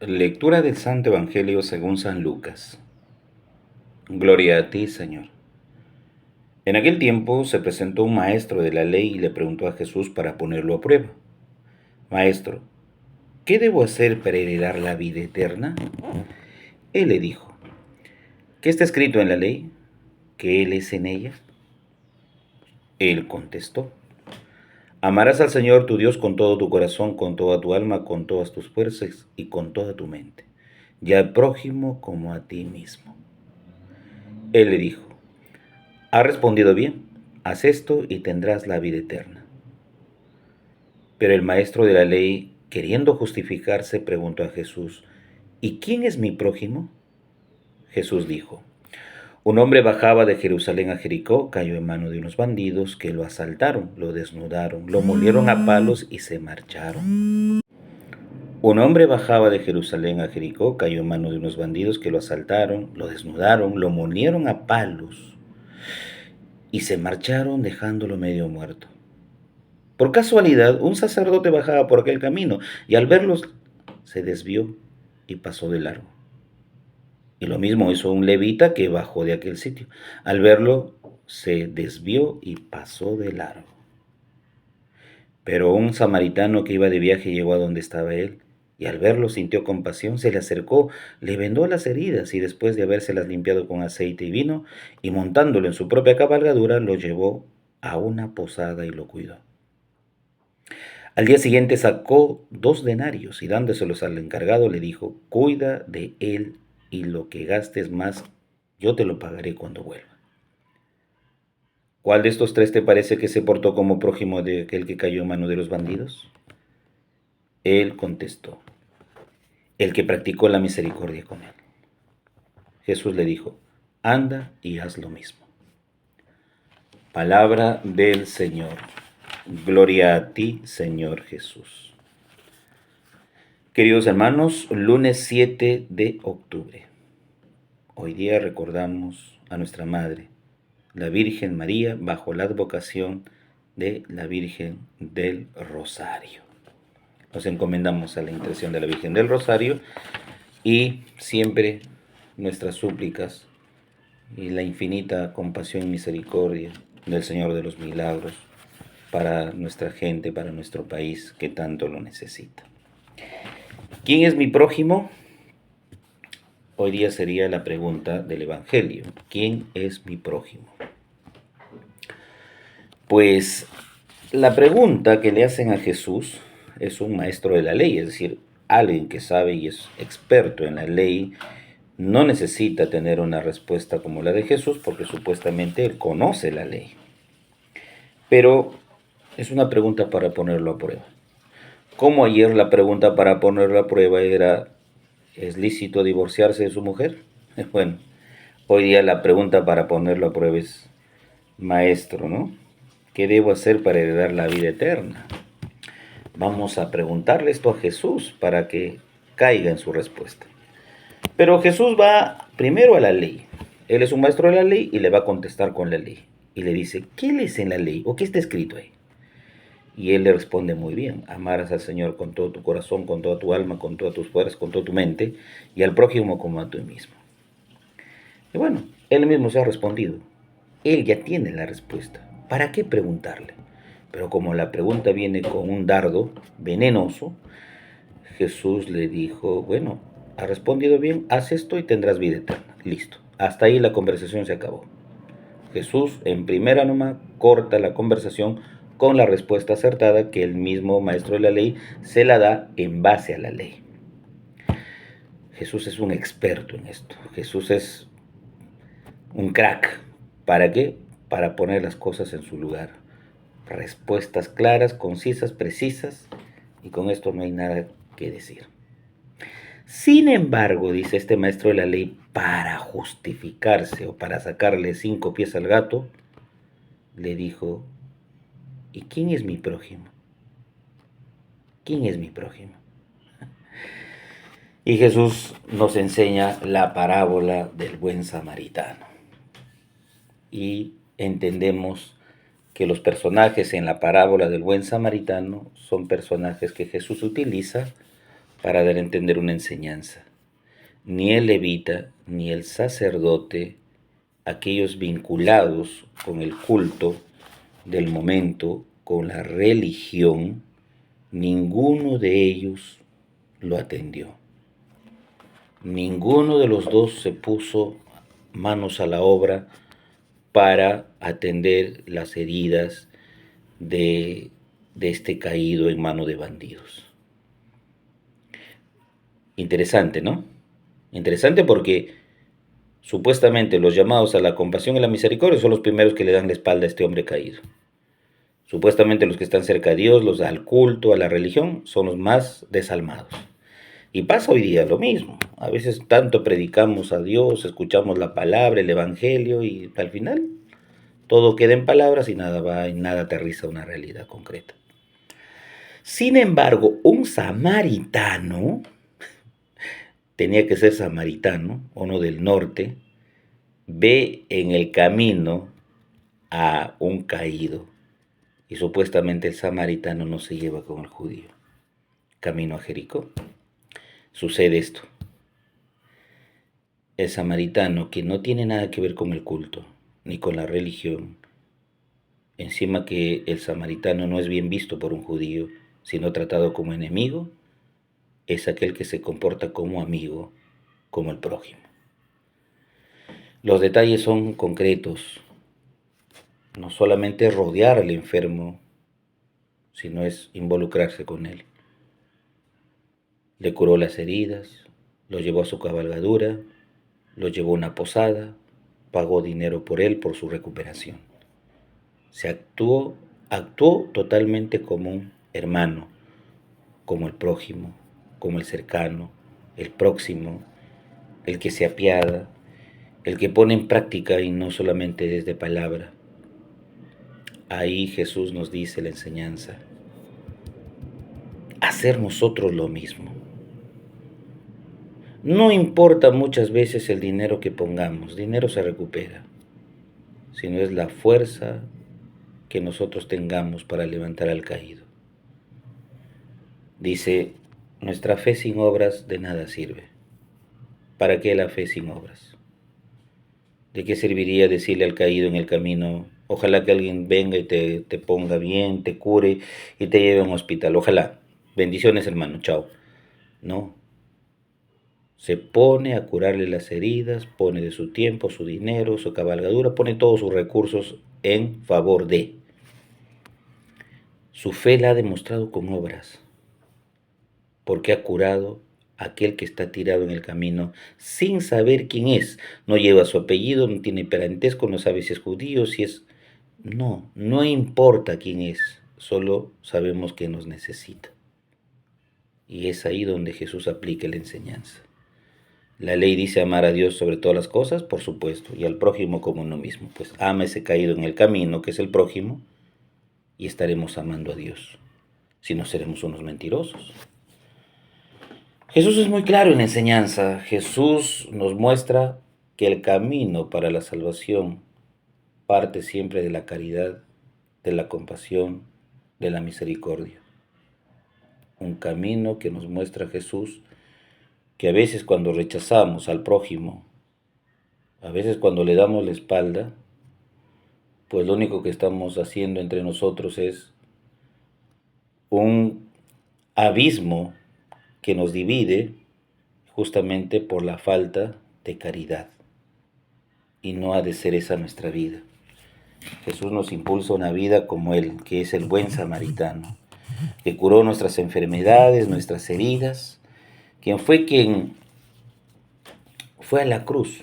Lectura del Santo Evangelio según San Lucas. Gloria a ti, Señor. En aquel tiempo se presentó un maestro de la ley y le preguntó a Jesús para ponerlo a prueba. Maestro, ¿qué debo hacer para heredar la vida eterna? Él le dijo, ¿qué está escrito en la ley? ¿Qué él es en ella? Él contestó, amarás al Señor tu Dios con todo tu corazón, con toda tu alma, con todas tus fuerzas y con toda tu mente, y al prójimo como a ti mismo. Él le dijo, ha respondido bien, haz esto y tendrás la vida eterna. Pero el maestro de la ley, queriendo justificarse, preguntó a Jesús, ¿y quién es mi prójimo? Jesús dijo, un hombre bajaba de Jerusalén a Jericó, cayó en mano de unos bandidos que lo asaltaron, lo desnudaron, lo molieron a palos y se marcharon. Un hombre bajaba de Jerusalén a Jericó, cayó en mano de unos bandidos que lo asaltaron, lo desnudaron, lo molieron a palos y se marcharon dejándolo medio muerto. Por casualidad, un sacerdote bajaba por aquel camino y al verlos se desvió y pasó de largo. Y lo mismo hizo un levita que bajó de aquel sitio. Al verlo se desvió y pasó de largo. Pero un samaritano que iba de viaje llegó a donde estaba él y al verlo sintió compasión, se le acercó, le vendó las heridas y después de habérselas limpiado con aceite y vino y montándolo en su propia cabalgadura lo llevó a una posada y lo cuidó. Al día siguiente sacó 2 denarios y dándoselos al encargado le dijo, cuida de él y lo que gastes más, yo te lo pagaré cuando vuelva. ¿Cuál de estos 3 te parece que se portó como prójimo de aquel que cayó en mano de los bandidos? Él contestó, el que practicó la misericordia con él. Jesús le dijo, anda y haz lo mismo. Palabra del Señor. Gloria a ti, Señor Jesús. Queridos hermanos, lunes 7 de octubre. Hoy día recordamos a nuestra Madre, la Virgen María, bajo la advocación de la Virgen del Rosario. Nos encomendamos a la intercesión de la Virgen del Rosario y siempre nuestras súplicas y la infinita compasión y misericordia del Señor de los Milagros para nuestra gente, para nuestro país que tanto lo necesita. ¿Quién es mi prójimo? Hoy día sería la pregunta del Evangelio. ¿Quién es mi prójimo? Pues la pregunta que le hacen a Jesús es un maestro de la ley, es decir, alguien que sabe y es experto en la ley, no necesita tener una respuesta como la de Jesús porque supuestamente él conoce la ley. Pero es una pregunta para ponerlo a prueba. Como ayer la pregunta para ponerlo a prueba era, ¿es lícito divorciarse de su mujer? Bueno, hoy día la pregunta para ponerlo a prueba es, maestro, ¿no? ¿Qué debo hacer para heredar la vida eterna? Vamos a preguntarle esto a Jesús para que caiga en su respuesta. Pero Jesús va primero a la ley. Él es un maestro de la ley y le va a contestar con la ley. Y le dice, ¿qué lees en la ley? ¿O qué está escrito ahí? Y él le responde muy bien, amarás al Señor con todo tu corazón, con toda tu alma, con todas tus fuerzas, con toda tu mente, y al prójimo como a ti mismo. Y bueno, él mismo se ha respondido. Él ya tiene la respuesta. ¿Para qué preguntarle? Pero como la pregunta viene con un dardo venenoso, Jesús le dijo, bueno, has respondido bien, haz esto y tendrás vida eterna. Listo. Hasta ahí la conversación se acabó. Jesús en primera nomás corta la conversación con la respuesta acertada que el mismo maestro de la ley se la da en base a la ley. Jesús es un experto en esto. Jesús es un crack. ¿Para qué? Para poner las cosas en su lugar. Respuestas claras, concisas, precisas, y con esto no hay nada que decir. Sin embargo, dice este maestro de la ley, para justificarse o para sacarle 5 pies al gato, le dijo, ¿y quién es mi prójimo? ¿Quién es mi prójimo? Y Jesús nos enseña la parábola del buen samaritano. Y entendemos que los personajes en la parábola del buen samaritano son personajes que Jesús utiliza para dar a entender una enseñanza. Ni el levita, ni el sacerdote, aquellos vinculados con el culto del momento, con la religión, ninguno de ellos lo atendió. Ninguno de los dos se puso manos a la obra para atender las heridas de este caído en mano de bandidos. Interesante, ¿no? Interesante porque supuestamente los llamados a la compasión y la misericordia son los primeros que le dan la espalda a este hombre caído. Supuestamente los que están cerca de Dios, los al culto, a la religión, son los más desalmados. Y pasa hoy día lo mismo. A veces tanto predicamos a Dios, escuchamos la palabra, el evangelio y al final todo queda en palabras y nada va y nada aterriza a una realidad concreta. Sin embargo, un samaritano, tenía que ser samaritano, uno del norte, ve en el camino a un caído y supuestamente el samaritano no se lleva con el judío. Camino a Jericó. Sucede esto. El samaritano, que no tiene nada que ver con el culto ni con la religión, encima que el samaritano no es bien visto por un judío, sino tratado como enemigo, es aquel que se comporta como amigo, como el prójimo. Los detalles son concretos. No solamente es rodear al enfermo, sino es involucrarse con él. Le curó las heridas, lo llevó a su cabalgadura, lo llevó a una posada, pagó dinero por él, por su recuperación. Se actuó totalmente como un hermano, como el prójimo, como el cercano, el próximo, el que se apiada, el que pone en práctica y no solamente desde palabra. Ahí Jesús nos dice la enseñanza, hacer nosotros lo mismo. No importa muchas veces el dinero que pongamos, dinero se recupera, sino es la fuerza que nosotros tengamos para levantar al caído. Dice, nuestra fe sin obras de nada sirve. ¿Para qué la fe sin obras? ¿De qué serviría decirle al caído en el camino, ojalá que alguien venga y te ponga bien, te cure y te lleve a un hospital? Ojalá. Bendiciones, hermano. Chao. No. Se pone a curarle las heridas, pone de su tiempo, su dinero, su cabalgadura, pone todos sus recursos en favor de. Su fe la ha demostrado con obras, porque ha curado a aquel que está tirado en el camino sin saber quién es. No lleva su apellido, no tiene parentesco, no sabe si es judío, si es... No importa quién es, solo sabemos que nos necesita. Y es ahí donde Jesús aplica la enseñanza. La ley dice amar a Dios sobre todas las cosas, por supuesto, y al prójimo como uno mismo. Pues ama ese caído en el camino, que es el prójimo, y estaremos amando a Dios. Si no, seremos unos mentirosos. Jesús es muy claro en la enseñanza. Jesús nos muestra que el camino para la salvación parte siempre de la caridad, de la compasión, de la misericordia. Un camino que nos muestra Jesús, que a veces cuando rechazamos al prójimo, a veces cuando le damos la espalda, pues lo único que estamos haciendo entre nosotros es un abismo que nos divide justamente por la falta de caridad. Y no ha de ser esa nuestra vida. Jesús nos impulsa una vida como Él, que es el buen samaritano, que curó nuestras enfermedades, nuestras heridas, quien fue a la cruz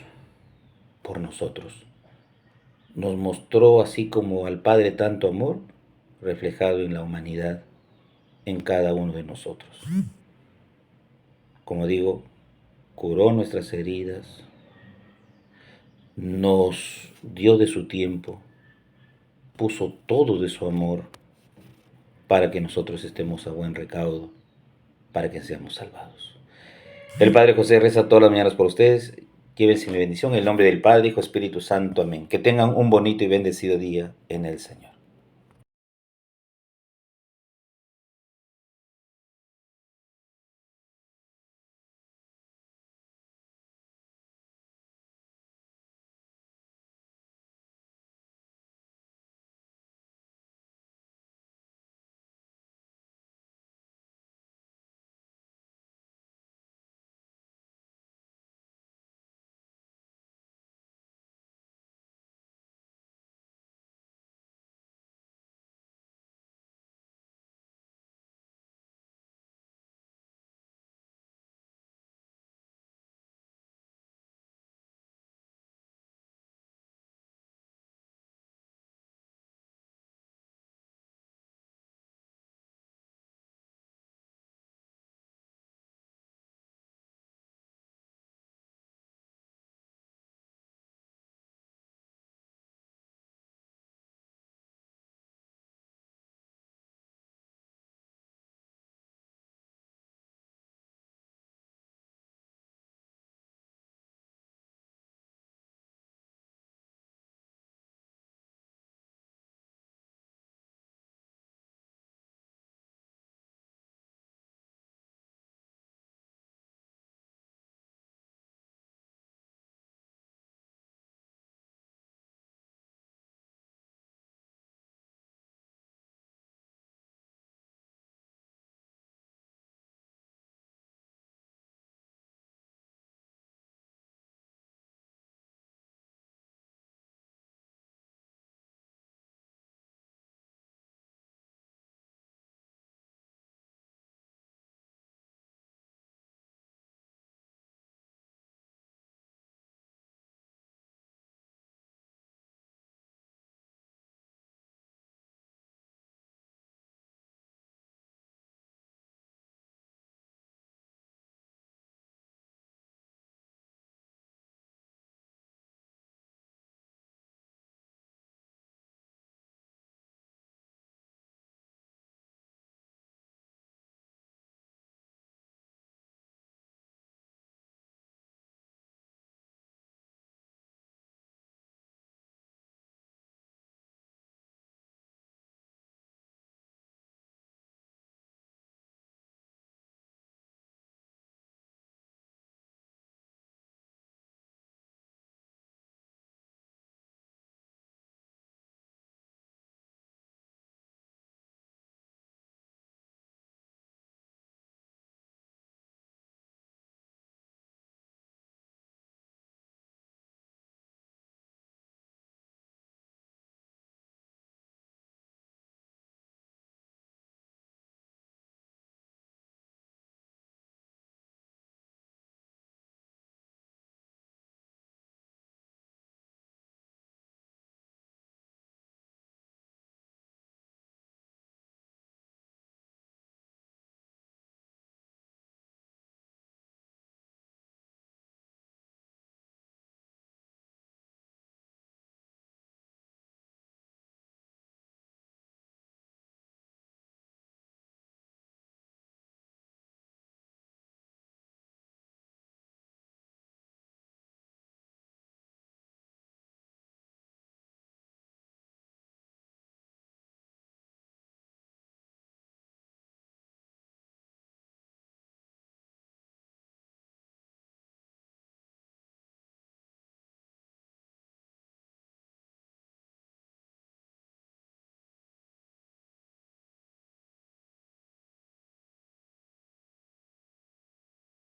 por nosotros. Nos mostró así como al Padre tanto amor reflejado en la humanidad, en cada uno de nosotros. Como digo, curó nuestras heridas, nos dio de su tiempo, puso todo de su amor para que nosotros estemos a buen recaudo, para que seamos salvados. El Padre José reza todas las mañanas por ustedes. Llévense mi bendición en el nombre del Padre, Hijo, Espíritu Santo. Amén. Que tengan un bonito y bendecido día en el Señor.